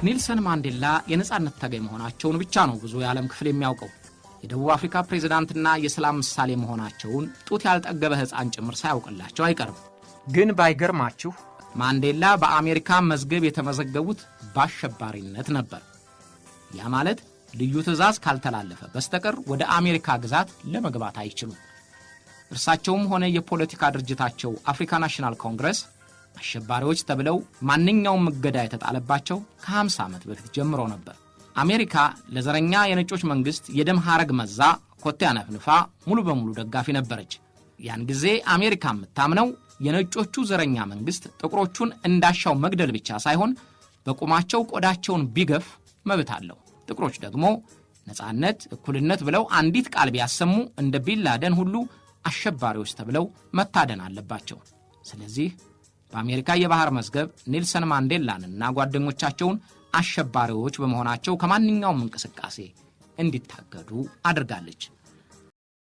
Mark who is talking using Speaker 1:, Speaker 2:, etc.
Speaker 1: ኔልሰን ማንዴላ የነጻነት ታጋይ መሆናቸውን ብቻ ነው ብዙ የዓለም ክፍል የሚያውቀው። የደቡብ አፍሪካ ፕሬዝዳንትና የሰላም ምሳሌ መሆናቸውን ጡት ያልጠገበ ሕፃን ጭምር ሳያውቅላቸው አይቀርም።
Speaker 2: ግን ባይገርማችሁ
Speaker 1: ማንዴላ በአሜሪካ መዝገብ የተመዘገቡት በአሸባሪነት ነበር። ያ ማለት ልዩ ትዕዛዝ ካልተላለፈ በስተቀር ወደ አሜሪካ ግዛት ለመግባት አይችሉም። እርሳቸውም ሆነ የፖለቲካ ድርጅታቸው አፍሪካ ናሽናል ኮንግረስ አሸባሪዎች ተብለው ማንኛውም እገዳ የተጣለባቸው ከ50 ዓመት በፊት ጀምሮ ነበር። አሜሪካ ለዘረኛ የነጮች መንግስት የደም ሐረግ መዛ ኮቴ አነፍንፋ ሙሉ በሙሉ ደጋፊ ነበረች። ያን ጊዜ አሜሪካ የምታምነው የነጮቹ ዘረኛ መንግስት ጥቁሮቹን እንዳሻው መግደል ብቻ ሳይሆን በቁማቸው ቆዳቸውን ቢገፍ መብት አለው። ጥቁሮች ደግሞ ነጻነት፣ እኩልነት ብለው አንዲት ቃል ቢያሰሙ እንደ ቢንላደን ሁሉ አሸባሪዎች ተብለው መታደን አለባቸው። ስለዚህ በአሜሪካ የባህር መዝገብ ኔልሰን ማንዴላንና ጓደኞቻቸውን አሸባሪዎች በመሆናቸው ከማንኛውም እንቅስቃሴ እንዲታገዱ አድርጋለች።